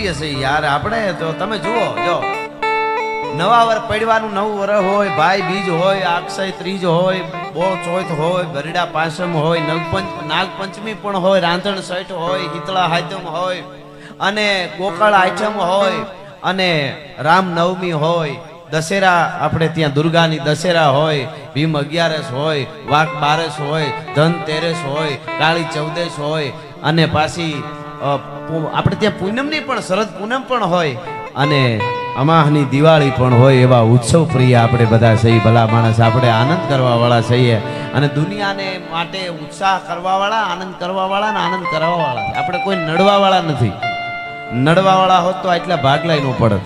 ભાગ્ય છે યાર આપણે. તો તમે જુઓ, જો નવા વર પડવાનું નવું વરસ હોય, ભાઈ બીજ હોય, અક્ષય ત્રીજ હોય, બો ચોથ હોય, ગરડા પાસમ હોય, નાગપંચમી પણ હોય, રાંધણ સઠ હોય, હિતળા હાતમ હોય, અને ગોકળ આઠમ હોય, અને રામનવમી હોય, દશેરા આપણે ત્યાં દુર્ગાની દશેરા હોય, ભીમ 11 હોય, વાઘ 12 હોય, ધનતેરસ હોય, કાળી ચૌદશ હોય, અને પાછી આપણે ત્યાં પૂનમની પણ શરદ પૂનમ પણ હોય, અને અમાહની દિવાળી પણ હોય. એવા ઉત્સવ પ્રિય આપણે બધા છીએ, ભલા માણસ આપણે આનંદ કરવા વાળા છીએ, અને દુનિયાને માટે ઉત્સાહ કરવા વાળા, આનંદ કરવા વાળા ને આનંદ કરવા વાળા. આપણે કોઈ નડવા વાળા નથી. નડવા વાળા હોત તો આટલા ભાગલાય ન પડત.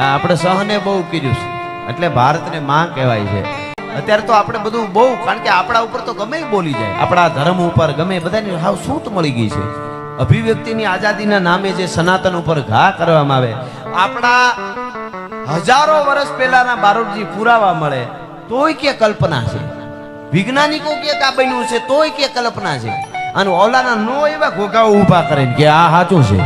આપણે સહને બહુ કર્યું છે, એટલે ભારતને માં કહેવાય છે. અત્યારે તો આપણે બધું બહુ, કારણ કે આપણા ઉપર તો ગમે બોલી જાય, આપણા ધર્મ ઉપર ગમે બધાની હાવ સૂટ મળી ગઈ છે. અભિવ્યક્તિની આઝાદીના નામે જે સનાતન ઉપર ઘા કરવામાં આવે, આપણા હજારો વર્ષ પહેલાના બારોટજી પુરાવા મળે તોય કે કલ્પના છે. વૈજ્ઞાનિકો કે આ બન્યું છે તોય કે કલ્પના છે, અને ઓલાના નો એવા ઘોઘાઓ ઊભા કરે કે આ સાચું છે.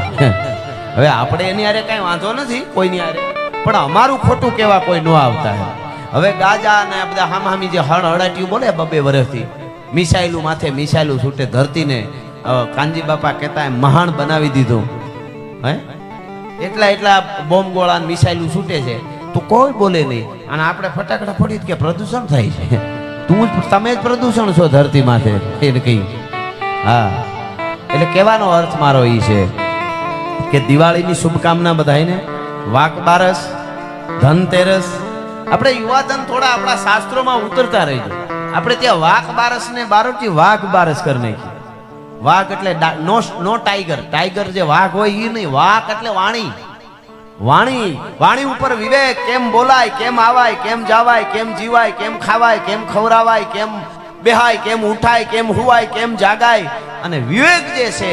હવે આપણે એની હારે કઈ વાંધો નથી કોઈની હારે, પણ અમારું ખોટું કેવા કોઈ ન આવતા. હવે ગાજા ને બધા હામહામી જે હળહળાટીયું બોલે 2 વર્ષથી, મિસાઇલું માથે મિસાઇલું છૂટે, ધરતીને કાનજી બાપા કહેતા મહાન બનાવી દીધું. હે એટલા બોમ્બ ગોળા મિસાઇલું છૂટે છે તો કોઈ બોલે નહીં, અને આપણે ફટાકડા ફોડી કે પ્રદૂષણ થાય છે. તમે જ પ્રદૂષણ છો ધરતી માથે એને કહી. હા, એટલે કહેવાનો અર્થ મારો એ છે કે દિવાળીની શુભકામના બધાને. વાઘ બારસ, ધનતેરસ, આપણે યુવાધન થોડા આપણા શાસ્ત્રોમાં ઉતરતા રહીજો. આપણે ત્યાં વાઘ બારસ ને બારોટજી વાઘ બારસ કરી નાખી. વાઘ એટલે નો ટાઈગર. ટાઈગર જે વાઘ હોય એ નહીં, વાઘ એટલે વાણી. વાણી ઉપર વિવેક, કેમ બોલાય, કેમ આવાય, કેમ જાવાય, કેમ જીવાય, કેમ ખાવાય, કેમ ખવરાવાય, કેમ બેહાય, કેમ ઉઠાય, કેમ હુવાય, કેમ જાગાય, અને વિવેક જે છે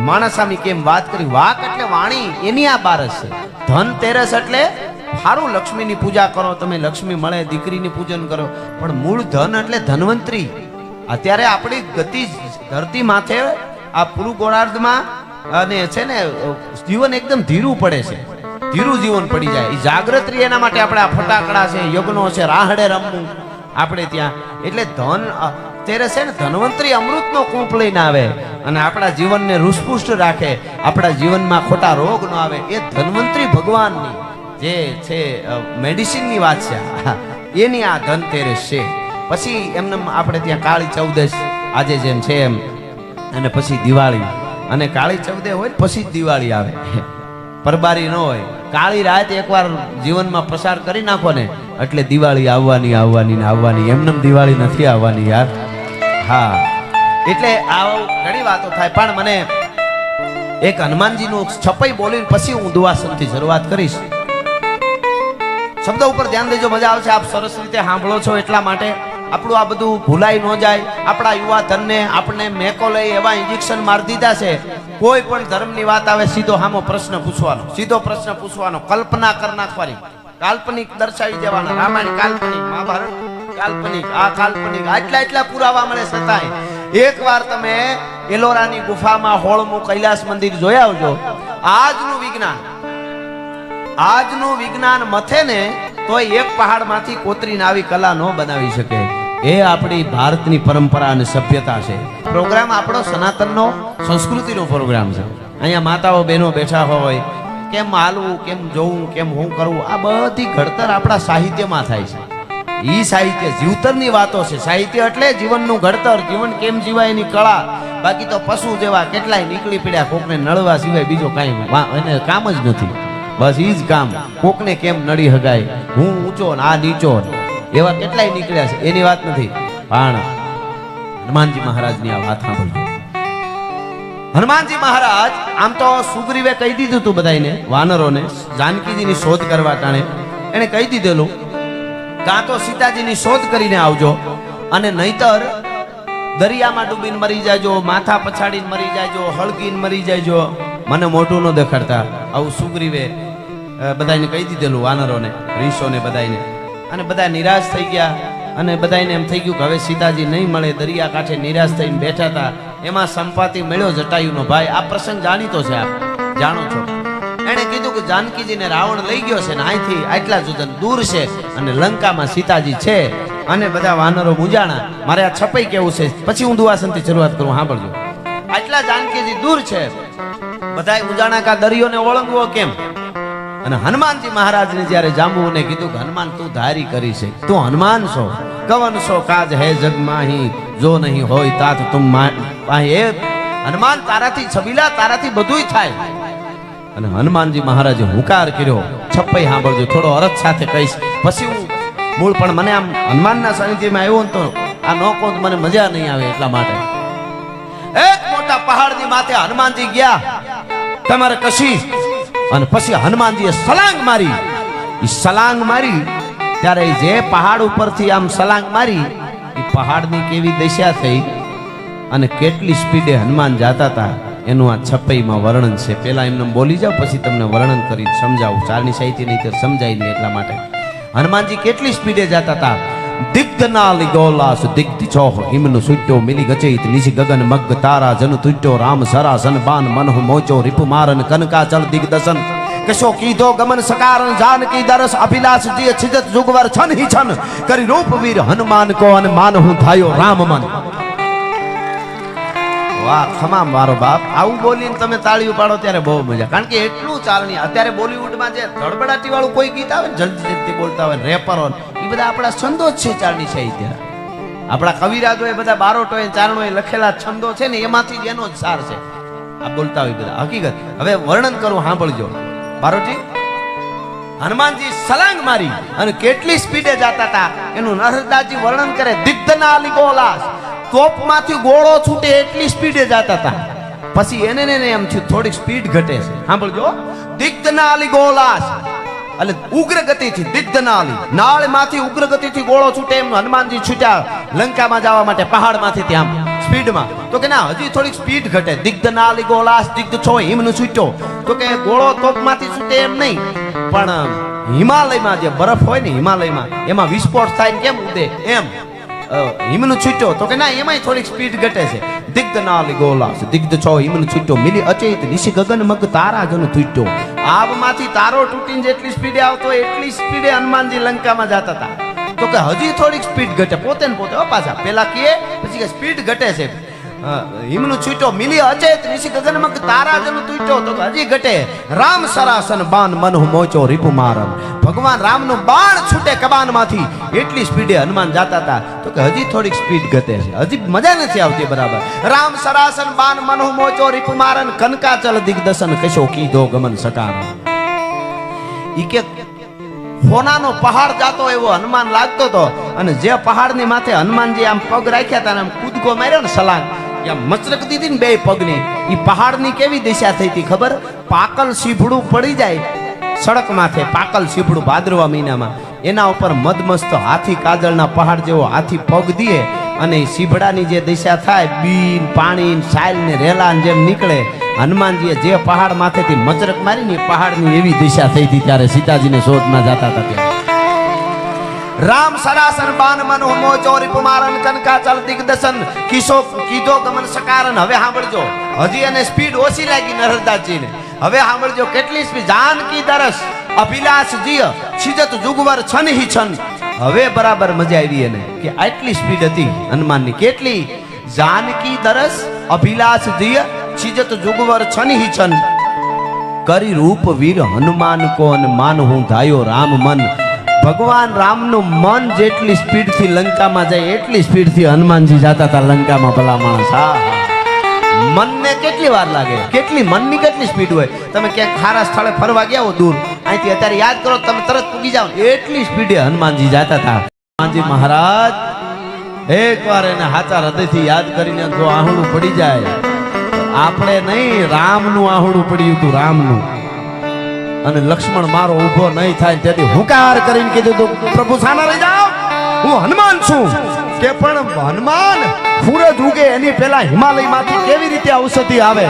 માણસામી કેમ વાત કરી. વાક એટલે વાણી, એની આ બારસ છે. ધનતેરસ એટલે સારું, લક્ષ્મીની પૂજા કરો તમે, લક્ષ્મી મળે, દીકરીની પૂજન કરો, પણ મૂળ ધન એટલે ધન્વંતરી. અત્યારે આપણી ગતિ ધરતી માથે આ પૂરું ગોળાર્ધમાં અને છે ને જીવન એકદમ ધીરું પડે છે, ધીરું જીવન પડી જાય. એ જાગૃત રહે એના માટે આપણે આ ફટાકડા છે, યજ્ઞો છે, રાહડે રમવું આપણે ત્યાં. એટલે ધન તેરસ છે ને ધન્વંતરી અમૃતનો કૂપ લઈને આવે અને આપણા જીવનને રૂષ્પુષ્ટ રાખે, આપણા જીવનમાં ખોટા રોગ ન આવે. એ ધન્વંતરી ભગવાનની જે છે મેડિસિનની વાત છે, એની આ ધનતેરસ છે. પછી એમને આપણે ત્યાં કાળી ચૌદશ આજે જેમ છે એમ, અને પછી દિવાળી. અને કાળી ચૌદે હોય પછી જ દિવાળી આવે, પરબારી ન હોય. કાળી રાત એકવાર જીવનમાં પસાર કરી નાખો ને એટલે દિવાળી આવવાની. એમને દિવાળી નથી આવવાની યાર. હા, એટલે આવું ઘણી વાતો થાય. પણ મને એક હનુમાનજીનું છપાઈ બોલીને પછી હું દુઆસનથી શરૂઆત કરીશ. શબ્દ ઉપર ધ્યાન દેજો, મજા આવશે. આપ સરસ રીતે સાંભળો છો એટલા માટે આપણું આ બધું ભૂલાઈ ન જાય. આપણા યુવા ધનને આપણે મેકો લઈ એવા ઇન્જેક્શન મારી દીધા છે. કોઈ પણ ધર્મની વાત આવે સીધો સામો પ્રશ્ન પૂછવાનો, કલ્પના કરી નાખવાની, કાલ્પનિક દર્શાવી દેવાના. રામાયણ કાલ્પનિક, મહાભારત કાલ્પનિક, આ કાલ્પનિક, આટલા પુરાવા મળે છતાંય એકવાર તમે એલોરાની ગુફામાં 16મું કૈલાસ મંદિર જોઈ આવજો. આજનું વિજ્ઞાન મથે ને તો એક પહાડમાંથી કોતરીને આવી કલા ન બનાવી શકે. એ આપણી ભારતની પરંપરા અને સભ્યતા છે. પ્રોગ્રામ આપણો સનાતનનો સંસ્કૃતિનો પ્રોગ્રામ છે. અહીંયા માતાઓ બહેનો બેઠા હોય, કેમ હાલવું, કેમ જોવું, કેમ હું કરવું, આ બધી ઘડતર આપણા સાહિત્યમાં થાય છે. ઈ સાહિત્ય જીવતરની વાતો છે. સાહિત્ય એટલે જીવનનું ઘડતર, જીવન કેમ જીવાય એની કળા. બાકી તો પશુ જેવા કેટલાય નીકળી પડ્યા, કોકને નળવા સિવાય બીજો કાંઈ એને કામ જ નથી. બસ ઈ જ કામ, કોકને કેમ નડી હગાય, હું ઊંચો ને આ નીચો, એવા કેટલાય નીકળ્યા છે, એની વાત નથી. પણ હનુમાનજી મહારાજની આ વાત સાંભળજો. હનુમાનજી મહારાજ આમ તો સુગ્રીવે કહી દીધું તું બધાને, વાનરોને, જાનકીજીની શોધ કરવા ટાણે એને કહી દીધેલું કાં તો સીતાજીની શોધ કરીને આવજો, અને નહીતર દરિયામાં ડૂબીને મરી જાયજો, માથા પછાડીને મરી જાયજો, હળગીને મરી જાયજો, મને મોટું ન દેખાડતા. આવું સુગ્રીવે બધાને કહી દીધેલું, વાનરોને, રીછોને બધાને. અને બધા નિરાશ થઈ ગયા, અને બધાને એમ થઈ ગયું કે હવે સીતાજી નહીં મળે. દરિયા કાંઠે નિરાશ થઈને બેઠા હતા. એમાં સંપાતિ મળ્યો જટાયુનો ભાઈ. આ પ્રસંગ જાણીતો છે. જાણો છો. એણે કીધું કે જાનકીજીને રાવણ લઈ ગયો છે ને અહીંથી આટલા જોજન દૂર છે અને લંકામાં સીતાજી છે અને બધા વાનરો મૂંઝાણા. મારે આ છપાઈ કેવું છે પછી હું દુવાસનથી શરૂઆત કરું. સાંભળજો. આટલા જાનકીજી દૂર છે, બધાય મૂંઝાણા કા દરિયોને ઓળંગવો કેમ. અને હનુમાનજી મહારાજને જ્યારે જાંબુને કીધું કે હનુમાન તું ધારી કરી છે, તું હનુમાન છો, કવન છો કાજ હે જગ માહી, જો નહીં હોય તાત તુમ પાહી. હનુમાન તારાથી છબીલા, તારાથી બધુંય થાય. અને હનુમાનજી મહારાજે હુંકાર કર્યો. છપ્પઈ સાંભળજો, થોડો અરજ સાથે કહીશ પછી હું મૂળ. પણ મને આમ હનુમાનના સાનિધ્યમાં આવ્યો ને તો આ ન કહું તો મને મજા નહીં આવે. એટલા માટે એક મોટા પહાડની માથે હનુમાનજી ગયા તમારે કશી. અને પછી હનુમાનજીએ સલાંગ મારી. એ સલાંગ મારી ત્યારે જે પહાડ ઉપરથી આમ સલાંગ મારી, એ પહાડની કેવી દશા થઈ અને કેટલી સ્પીડે હનુમાન જાતા હતા એનું આ છપ્પઈમાં વર્ણન છે. પેલા એમને બોલી જાવ પછી તમને વર્ણન કરી સમજાવું. ચારની સાહિત્ય નહીં તો સમજાય નહીં. એટલા માટે હનુમાનજી કેટલી સ્પીડે જાતા હતા. દિગ્ધનાલી ગોલાસ દિગ્ધ ચોહ હિમનું સુટ્યો મિલી ગચેત નિશી ગગન મગ્ગ તારા જન તુટ્યો રામ સરાસન બાન મનહુ મોચો રીપુ મારન કનકાચલ દિગ્દશન કશો કીધો ગમન સકારણ જાનકી દરસ અભિલાષ જીય છિજત જુગવર છન હી છન કરી રૂપ વીર હનુમાન કો અને માન હું થાયો રામ મન. વાહ તમામ મારો બાપ. આવું બોલીને તમે તાળીઓ પાડો ત્યારે બહુ મજા. કારણ કે એટલું ચાલણી. અત્યારે બોલિવૂડમાં જે ધડબડાટી વાળું કોઈ ગીત આવે ને, જલ્દી જલ્દી બોલતા હોય રેપરો, એ બધા આપણા છંદો જ છે. ચાલણી સાહિત્ય આપણા કવિરાજો એ બધા બારોટો એ ચારણો એ લખેલા છંદો છે ને, એમાંથી જ એનો જ સાર છે. આ બોલતા હોય બધા હકીકત. હવે વર્ણન કરું, સાંભળજો. બારોટી હનુમાનજી સલાંગ મારી અને કેટલી સ્પીડે જતા હતા એનું નરહરદાસજી વર્ણન કરે. દિગ્ધનાલી ગોલાસ, તોપમાંથી ગોળો છૂટે એટલી સ્પીડે જતા હતા. પછી એને એમ થયું થોડીક સ્પીડ ઘટે છે. સાંભળજો. દિગ્ધનાલી ગોલાસ એટલે ઉગ્ર ગતિથી, દિગ્ધનાલી નાળમાંથી ઉગ્ર ગતિથી ગોળો છૂટે એમ હનુમાનજી છૂટ્યા લંકામાં જવા માટે પહાડમાંથી ત્યાં સ્પીડમાં. તો કે ના હજી થોડીક સ્પીડ ઘટે. દિગ્ધનાલી ગોલાસ દિગ્ધ છો હિમનું છૂટ્યો. તો કે ગોળો તોપમાંથી છૂટે એમ નહીં, પણ હિમાલયમાં જે બરફ હોય ને, હિમાલયમાં એમાં વિસ્ફોટ થાય ને કેમ ઉડે એમ હિમનું છૂટ્યો. તો કે ના એમાંય થોડીક સ્પીડ ઘટે છે. દિગ્ધનાલી ગોલાસ દિગ્ધ છો હિમનું છૂટ્યો મિલી અચેત નિશી ગગન મગ તારા જન તૂટ્યો. આવમાંથી તારો તૂટીને જેટલી સ્પીડે આવતો એટલી સ્પીડે હનુમાનજી લંકામાં જતા હતા. તો કે હજી થોડીક સ્પીડ ઘટે. પોતે ને પોતે પાછા પેલા કીએ પછી કે સ્પીડ ઘટે છે. હિમનું છૂટ્યો મિલી અચેત નિશી ગગન મગ તારા જન તૂટ્યો. તો હજી ઘટે. રામ સરાસન બાન મનહુ મોચો રીપુ મારન. ભગવાન રામનું બાણ છૂટે કબાનમાંથી એટલી સ્પીડે હનુમાન જાતા હતા. તો કે હજી થોડીક સ્પીડ ઘટે છે, હજી મજા નથી આવતી બરાબર. રામ સરાસન બાન મનહુ મોચો રીપુ મારન કનકાચલ દિગ્દશન કશો કીધો ગમન સકારણ. ઈ કે સોનાનો પહાડ જાતો એવો હનુમાન લાગતો હતો. અને જે પહાડની માથે હનુમાનજી આમ પગ રાખ્યા હતા ને આમ કૂદકો માર્યો ને સલાંગ, આમ મચરક દીધી ને બે પગની. ઈ પહાડની કેવી દિશા થઈ હતી ખબર? પાકલ સીભડું પડી જાય સડક માથે, પાકલ સીભડું ભાદરવા મહિનામાં, એના ઉપર મદમસ્ત હાથી કાજળના પહાડ જેવો હાથી પગ દીએ અને સીભડાની જે દિશા થાય, બીન પાણી સાયલ ને રેલા જેમ નીકળે. હનુમાનજીએ જે પહાડ માથેથી મચરક મારીને પહાડની એવી દિશા થઈ હતી ત્યારે સીતાજીને શોધમાં જતા હતા ત્યારે. રામ સરાસન બાન મનહુ મોચો રીપુ મારન કનકાચલ દિગ્દશન કિશો કીધો ગમન સકારણ. હવે સાંભળજો, હજી એને સ્પીડ ઓછી લાગી નરહરદાસજીને. હવે સાંભળજો કેટલી સ્પીડ. જાનકી દરસ અભિલાષ જીય છિજત જુગવર છન હી છન. હવે બરાબર મજા આવી એને કે આટલી સ્પીડ હતી હનુમાનની. કેટલી? જાનકી દરસ અભિલાષ જીય છિજત જુગવર છન હી છન કરી રૂપ વીર હનુમાન કો અને માન હું ધાયો રામ મન. ભગવાન રામનું મન જેટલી સ્પીડથી લંકામાં જાય એટલી સ્પીડથી હનુમાનજી જતા હતા લંકામાં. ભલા માણસ, હા મનને કેટલી વાર લાગે, કેટલી મનની કેટલી સ્પીડ હોય. તમે ક્યાંક ખારા સ્થળે ફરવા ગયા હો દૂર, અહીંથી અત્યારે યાદ કરો તમે તરત પૂગી જાઓ એટલી સ્પીડે હનુમાનજી જતા હતા. હનુમાનજી મહારાજ એકવાર એને હાચા હૃદયથી યાદ કરીને જો આહુડું પડી જાય, આપણે નહીં રામનું આહુડું પડ્યું હતું, રામનું. અને લક્ષ્મણ મારો ઊભો નહીં થાય તેથી હુંકાર કરીને કીધું તું પ્રભુ સાના રહી જાઓ, હું હનુમાન છું. કે પણ હનુમાન સૂરજ ઉગે એની પહેલા હિમાલયમાંથી કેવી રીતે ઔષધિ આવે?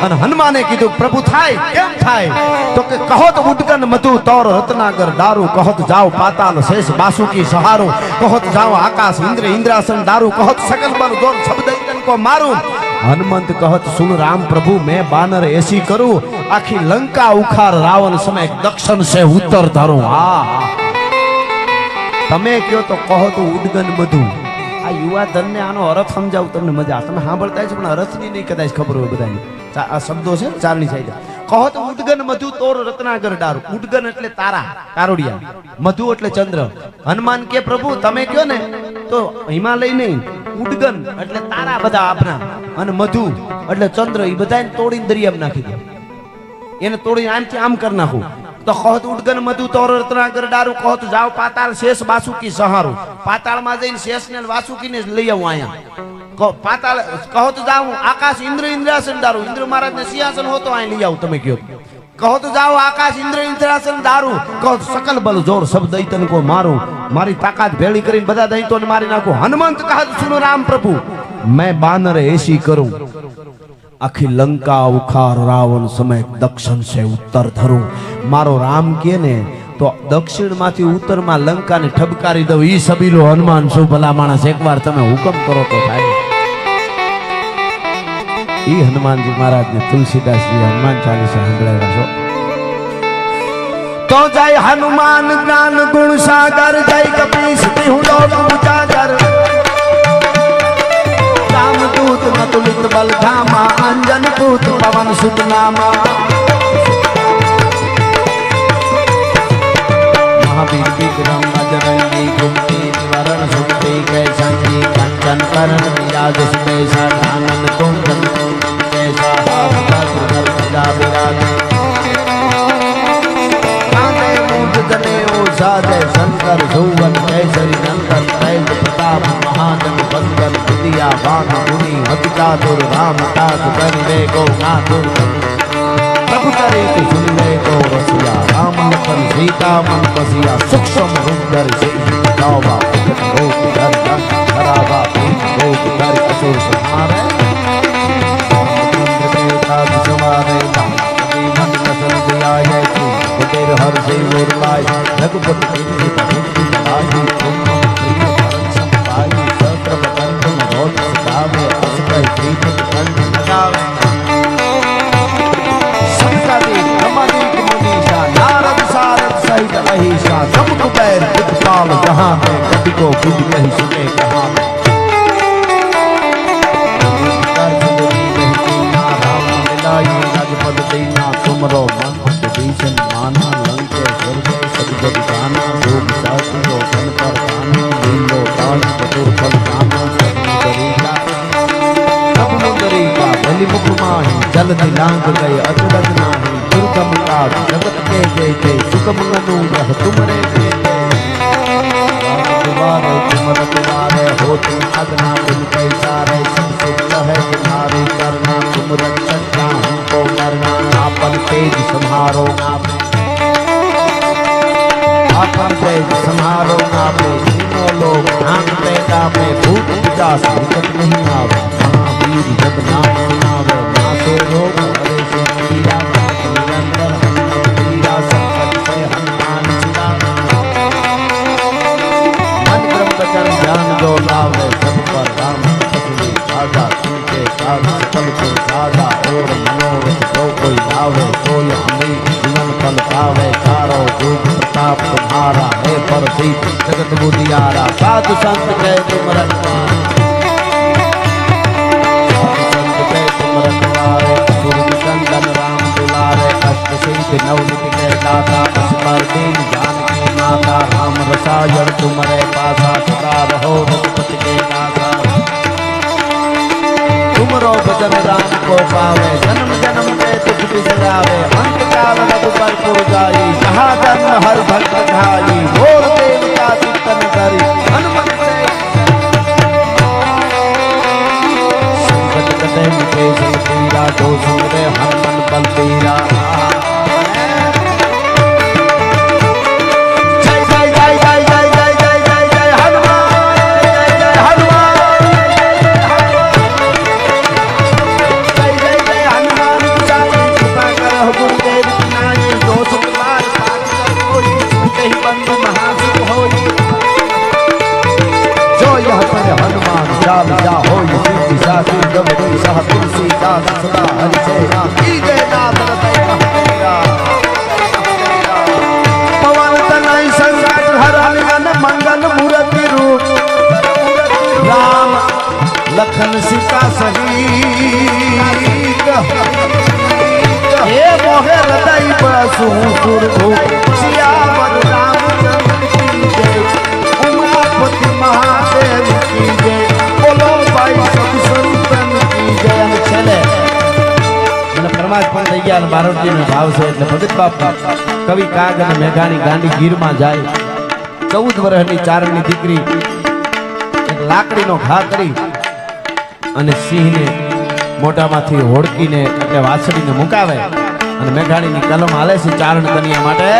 અને હનુમાને કીધું પ્રભુ થાય કેમ થાય? તો કે કહો તો ઉદગન મધુ તોર રત્નાગર દારૂ, કહો તો જાઓ પાતાલ શેષ બાસુકી સહારું, કહો તો જાઓ આકાશ ઇન્દ્ર ઇન્દ્રાસન દારૂ, કહો તો સકલ બલ દોર શબ્દ કો મારું. हनुमंत कहत सुन राम प्रभु मैं बानर ऐसी करूं आखी लंका उखार रावण समय दक्षिण से उत्तर धरूं। हाँ तमे क्यों तो कहो तो उडगन मधु आ युवा धन ने आनो अर्थ समझाव तमने मजा तमे सांभळता छ पण अर्थ ની નહીં કદાચ ખબર હોય બધાને આ શબ્દો છે ચારની સાઈડ કહો તો ઉડગન મધુ તોર રત્નાકર ડાર ઉડગન એટલે તારા તારોડિયા મધુ એટલે ચંદ્ર હનુમાન કે પ્રભુ તમે કયો ને તો હિમાલય નહીં ઉડગન એટલે તારા બધા આપના અને મધુ એટલે ચંદ્ર એ બધાને તોડીને દરિયામાં નાખી દે એને તોડીને આમથી આમ કરી નાખું तो कहत उडगन मधु तोर रत्नाकर डारू कहत जाओ पाताल शेष वासुकी सहारो पाताल में जईने शेष ने वासुकी ने लई आऊं आया पाताल कहत जाओ आकाश इंद्र इंद्रासन डारू इंद्र महाराज ने सिंहासन हो तो आए लई आऊं तमे क्यों कहत जाओ आकाश इंद्र इंद्रासन डारू कहत सकल बल जोर सब दैतन को मारो मारी ताकत भेड़ी करीने बधा दैतो ने मारी नाखो। हनुमंत कहत सुनो राम प्रभु मैं बानर ऐसी करूं आखी लंका उखार रावण समय दक्षिण से उत्तर धरूं। मारो राम के ने तो दक्षिण माथी उत्तर में लंका ने ठबकारी दो ई सबीलो हनुमान शो भला मानस एक बार तमे हुकम करो तो थाय। ई हनुमान जी महाराज ने तुलसीदास जी हनुमान चालीसा संभळाव्या छो तो जय हनुमान ज्ञान गुण सागर जय कपीस तिहु लोक उजागर रामदूत नतुलित बल धामा अंजन पूत पवन सुत नामा महावीर विक्रम बजरंगी कुमति निवारण सुमति कैसंगी कंचन करण विराज सुबेसा कानन कुंडल कैसा हाथ सदा विराज कांधे मूंछ जने साधे शंकर सुवन केसरी नंदन तैल प्रताप महाजन बंदन विद्या बाण मुनि अति चातुर राम काज करिले को नाथुर प्रभु करे तो सुन ले को रसिया राम लखन सीता मन बसिया सूक्ष्म सुंदर से गावा रोग धर धरावा रोग धर असुर संहारे सवारे मन नसल दिया है तू तेर हर से मोर पाए रघुपति की बहुत आई तुम प्रिय परम संपाई सहस्त्र बदन तुम बहुत सदावे असकल प्रीत कंठ लगावे सबका देव ब्रह्मादि मुनीसा नारद सारद सहित अहिसा सब कुबेर कुतपाल जहां में कभी को खुद कहीं सुने कहां में राजपद दीना तुमरो मन भीषण माना लंके स्वर्ग सदगत गाना लोक साथी को धन पर गाना लीलो दान चतुर फल गाना समुदरीका सब मुंदरीका बलि मुख माही जल दिलांग गए अचरज नाही दुर्गम काज जगत के जय जय सुगम गनु रह तुमरे जय जय तुम्हारे तुमर तुम्हारे हो तुम अगना बिन कैसारे सब सुख है तुम्हारी करना तुम रक्षक हमको करना आपन तेज संहारो आपन तेज संहारो आपे तीनों लोग ढांक पैदा में भूत पिचास निकट नहीं आवे महावीर जब नाम सुनावे नासे रोग हरे से पीरा निरंतर हनुमत पीरा संकट से हनुमान छुड़ावे मन क्रम वचन ध्यान जो लावे सब पर राम कसुली साजा सुनते काज सकल को साजा और मनोरथ जो कोई लावे सोय हमें जीवन फल पावे चारों दुख प्रताप तुम्हारा है परसिद्ध जगत बुधियारा साधु संत कह तुम रखवारे साधु संत कह तुम रखवारे सूर्य चंदन राम दुलारे अष्ट सिद्धि नवनिधि के दाता असबर दीन जानकी माता राम रसायन तुम्हारे पासा सदा रहो रघुपति के दासा तुमरो भजन राम को पावे जन्म जन्म के दुख बिसरावे अंत काल रघुबर पुर जाई जहाँ जन्म हर भक्त ढाई घोर देवता चिंतन करी हनुमत से संकट कटे मुझे संग पीरा जो सुमरे हनुमन बल पीरा सदा सदा हरि जय की जय नाथ पवन तनय संकट हरण मन मंगल मूर्ति रूप राम लखन सीता सहित हे मोहे हृदय बसु सुरभु सियावर रामचंद्र की जय उमापति महादेव की जय बोलो भाई सब संतन की जय અને છેલ્લે મને પ્રમાદ પણ થઈ ગયા અને બારોટજીનો ભાવ છે એટલે ભગત બાપ કવિ કાગ અને મેઘાણી ગાંડી ગીરમાં જાય 14 વર્ષની ચારણની દીકરી એક લાકડીનો ઘા કરી અને સિંહને મોઢામાંથી હોડકીને એટલે વાછડીને મુકાવે અને મેઘાણીની કલમ હાલે છે ચારણ કન્યા માટે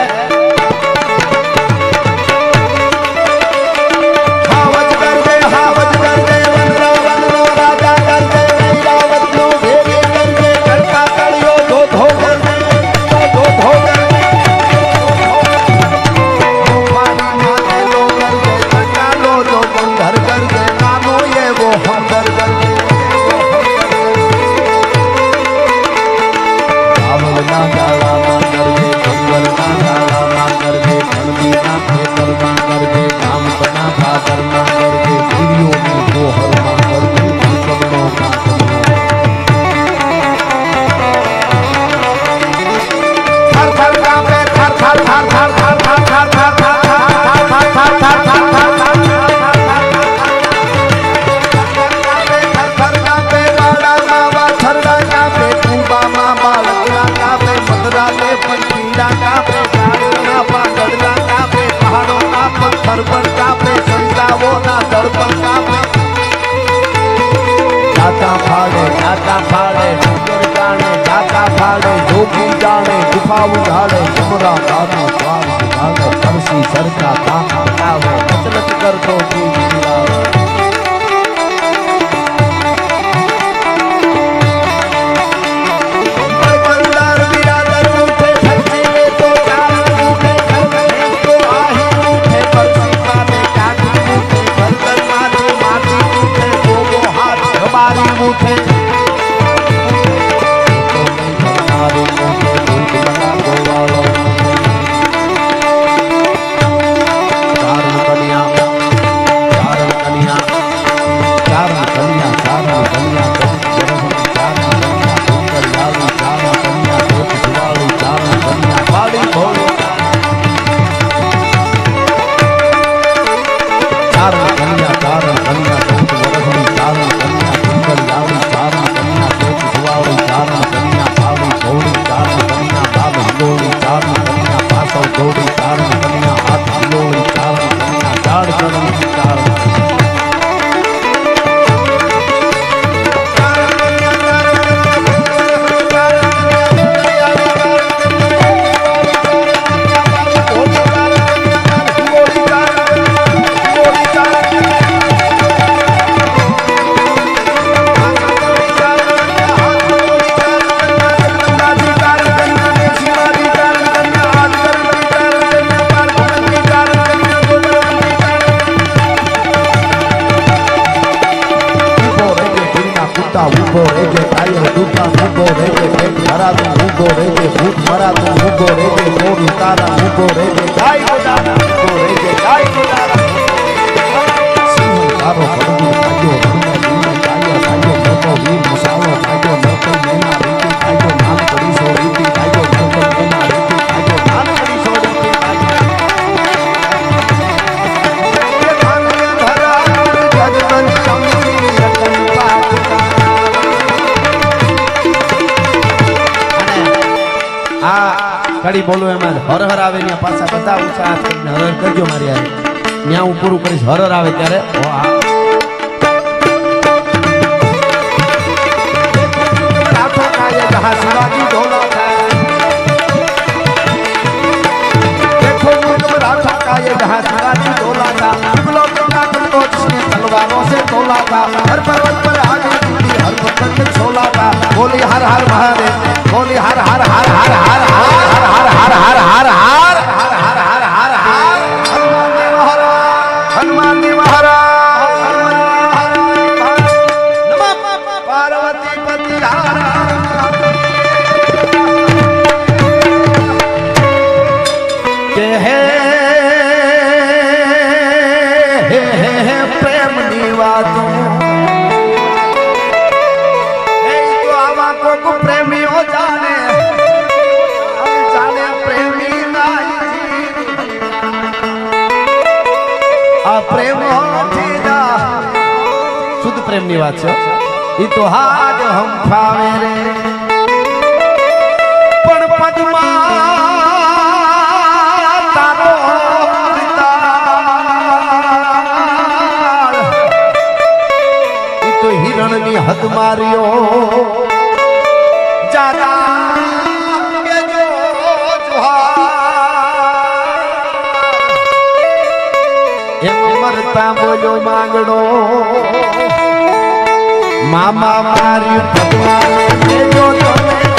કડી બોલું એમાં હર હર આવે ને પાછા બધા ઉત્સાહ કરીને હર હર કરજો મારી યાર ત્યાં હું પૂરું કરીશ હર હર આવે ત્યારે तलवारों से तोला था हर पर्वत पर आगे टूटी हर पत्थर में छोला था बोली हर हर महादेव बोली हर हर हर हर हर हर हर हर हर हर हर हर हर हर हर हनुमान जी महाराज नमः पार्वती पति શુદ્ધ પ્રેમની વાત છે ઈ તો હાજ હમ ફાવે રે પણ પદ્મા તારો અમૃતાળ ઈ તો હિરણની હદ માર્યો જારા કેજો જોહાર એમ મરતા બોલ્યો માંગડો મામા મારી ભગવાન જો તમે